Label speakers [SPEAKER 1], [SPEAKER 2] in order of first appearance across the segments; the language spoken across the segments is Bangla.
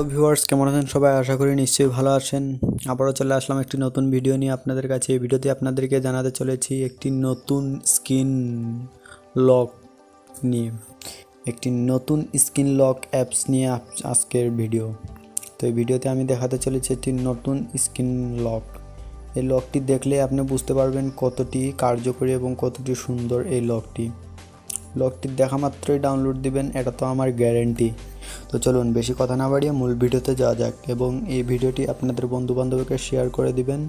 [SPEAKER 1] হ্যালো ভিউয়ার্স, কেমন আছেন সবাই? আশা করি নিশ্চয়ই ভালো আছেন। আবারও চলে আসলাম একটি নতুন ভিডিও নিয়ে আপনাদের কাছে। এই ভিডিওতে আপনাদেরকে জানাতে চলেছি একটি নতুন স্ক্রিন লক নিয়ে, একটি নতুন স্ক্রিন লক অ্যাপস নিয়ে আজকের ভিডিও। তো এই ভিডিওতে আমি দেখাতে চলেছি একটি নতুন স্ক্রিন লক। এই লকটি দেখলে আপনি বুঝতে পারবেন কতটি কার্যকরী এবং কতটি সুন্দর এই লকটি দেখা মাত্রই ডাউনলোড দিবেন, এটা তো আমার গ্যারেন্টি। তো চলুন বেশি কথা না বাড়িয়ে মূল ভিডিওতে যাওয়া যাক এবং এই ভিডিওটি আপনাদের বন্ধুবান্ধবকে শেয়ার করে দিবেন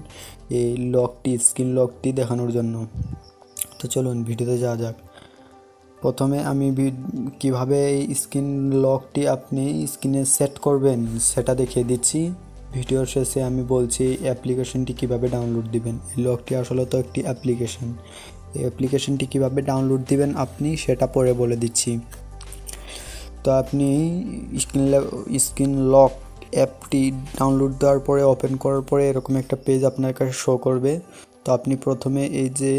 [SPEAKER 1] এই স্ক্রিন লকটি দেখানোর জন্য। তো চলুন ভিডিওতে যাওয়া যাক। প্রথমে আমি কিভাবে এই স্ক্রিন লকটি আপনি স্ক্রিনে সেট করবেন সেটা দেখিয়ে দিচ্ছি। ভিডিওর শেষে আমি বলছি অ্যাপ্লিকেশনটি কিভাবে ডাউনলোড দিবেন। এই লকটি আসলে তো একটি অ্যাপ্লিকেশন। এই অ্যাপ্লিকেশনটি কীভাবে ডাউনলোড দিবেন আপনি সেটা পরে বলে দিচ্ছি। তো আপনি স্ক্রিন লক অ্যাপটি ডাউনলোড দেওয়ার পরে ওপেন করার পরে এরকম একটা পেজ আপনার কাছে শো করবে। তো আপনি প্রথমে এই যে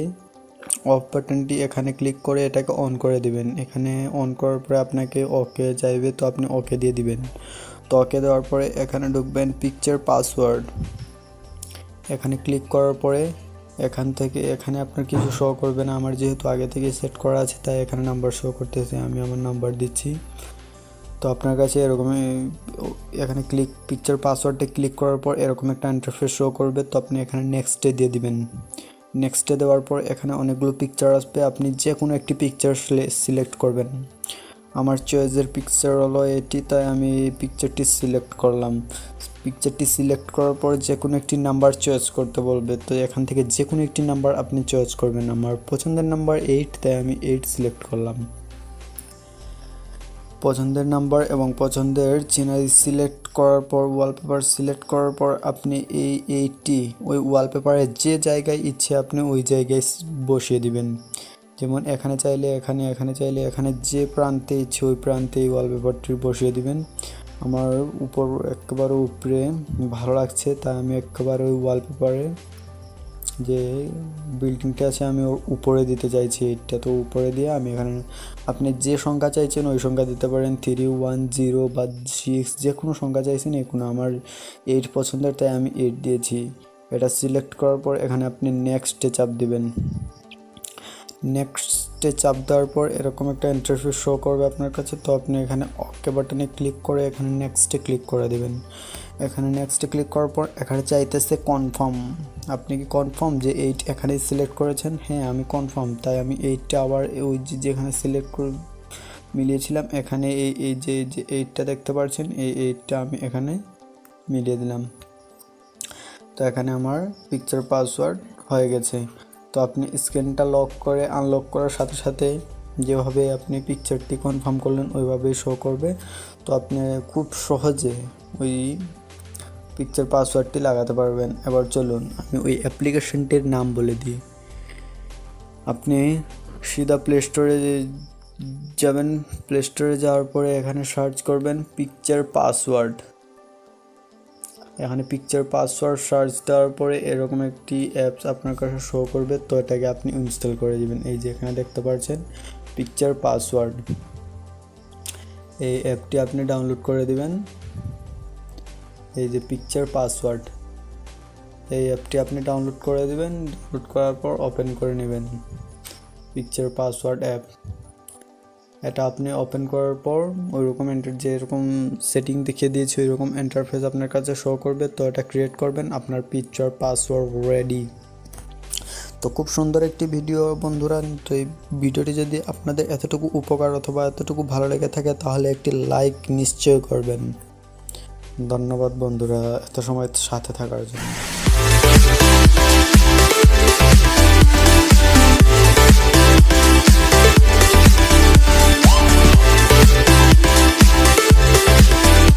[SPEAKER 1] অফ বাটনটি এখানে ক্লিক করে এটাকে অন করে দিবেন। এখানে অন করার পরে আপনাকে ওকে চাইবে, তো আপনি ওকে দিয়ে দিবেন। তো ওকে দেওয়ার পরে এখানে ঢুকবেন পিকচার পাসওয়ার্ড। এখানে ক্লিক করার পরে এখানে আপনার কিছু শো করবে না। আমার যেহেতু আগে থেকে সেট করা আছে তাই এখানে নাম্বার শো করতেছে, আমি আমার নাম্বার দিচ্ছি। তো আপনার কাছে এরকম এখানে পিকচার পাসওয়ার্ডে ক্লিক করার পর এরকম একটা ইন্টারফেস শো করবে। তো আপনি এখানে নেক্সটে দিয়ে দিবেন। নেক্সটে দেওয়ার পর এখানে অনেকগুলো পিকচার আসবে, আপনি যে কোনো একটি পিকচার সিলেক্ট করবেন। আমার চয়েসের পিকচার হলো এটি, তাই আমি এই পিকচারটি সিলেক্ট করলাম। পিকচারটি সিলেক্ট করার পর যে কোনো একটি নাম্বার চয়েস করতে বলবে। তো এখান থেকে যে কোনো একটি নাম্বার আপনি চয়েস করবেন। আমার পছন্দের নাম্বার 8, তাই আমি 8 সিলেক্ট করলাম। পছন্দের নাম্বার এবং পছন্দের সিনারি সিলেক্ট করার পর ওয়ালপেপার সিলেক্ট করার পর আপনি এইটি ওই ওয়ালপেপারের যে জায়গায় ইচ্ছে আপনি ওই জায়গায় বসিয়ে দিবেন। যেমন এখানে চাইলে এখানে, এখানে চাইলে এখানে, যে প্রান্তে ইচ্ছে ওই প্রান্তে এই ওয়ালপেপারটি বসিয়ে দিবেন। আমার একেবারে উপরে ভালো লাগছে তাই আমি একেবারে ওই ওয়ালপেপারে যে বিল্ডিংটা আছে আমি ওর উপরে দিতে চাইছি। এটা তো উপরে দিয়ে আমি এখানে আপনি যে সংখ্যা চাইছেন ওই সংখ্যা দিতে পারেন, 3, 1, 0 বা 6, যে কোনো সংখ্যা চাইছেন। এখন আমার 8 পছন্দের তাই আমি 8 দিয়েছি। এটা সিলেক্ট করার পর এখানে আপনি নেক্সটে চাপ দিবেন। নেক্সটে চাপ দেওয়ার পর এরকম একটা ইন্টারফেস শো করবে আপনার কাছে। তো আপনি এখানে ওকে বাটনে ক্লিক করে এখানে নেক্সটে ক্লিক করে দেবেন। এখানে নেক্সটে ক্লিক করার পর এখানে চাইতেছে কনফার্ম। আপনি কি কনফার্ম যে 8 এখানেই সিলেক্ট করেছেন? হ্যাঁ আমি কনফার্ম, তাই আমি 8টা আবার ওই যেখানে সিলেক্ট করে মিলিয়েছিলাম এখানে এই যে 8টা দেখতে পাচ্ছেন, এই 8টা আমি এখানে মিলিয়ে দিলাম। তো এখানে আমার পিকচার পাসওয়ার্ড হয়ে গেছে। তো আপনি স্ক্রিনটা লক করে আনলক করার সাথে সাথে যেভাবে আপনি পিকচারটি কনফার্ম করলেন ওইভাবেই শো করবে। তো আপনি খুব সহজে ওই পিকচার পাসওয়ার্ডটি লাগাতে পারবেন। এবার চলুন আমি ওই অ্যাপ্লিকেশনটির নাম বলে দিই। আপনি সিধা প্লে স্টোরে যাবেন। প্লে স্টোরে যাওয়ার পরে এখানে সার্চ করবেন পিকচার পাসওয়ার্ড। এখানে পিকচার পাসওয়ার্ড সার্চ দেওয়ার পরে এরকম একটি অ্যাপস আপনার কাছে শো করবে। তো এটাকে আপনি ইনস্টল করে দিবেন। এই যে এখানে দেখতে পাচ্ছেন পিকচার পাসওয়ার্ড, এই অ্যাপটি আপনি ডাউনলোড করে দিবেন। এই যে পিকচার পাসওয়ার্ড, এই অ্যাপটি আপনি ডাউনলোড করে দিবেন। ডাউনলোড করার পর ওপেন করে নেবেন পিকচার পাসওয়ার্ড অ্যাপ। এটা আপনি ওপেন করার পর ওইরকম যেরকম সেটিং দেখিয়ে দিয়েছি ওইরকম ইন্টারফেস আপনার কাছে শো করবে। তো এটা ক্রিয়েট করবেন, আপনার পিকচার পাসওয়ার্ড রেডি। তো খুব সুন্দর একটি ভিডিও বন্ধুরা। তো এই ভিডিওটি যদি আপনাদের এতটুকু উপকার অথবা এতটুকু ভালো লেগে থাকে তাহলে একটি লাইক নিশ্চয় করবেন। ধন্যবাদ বন্ধুরা এত সময় সাথে থাকার জন্য।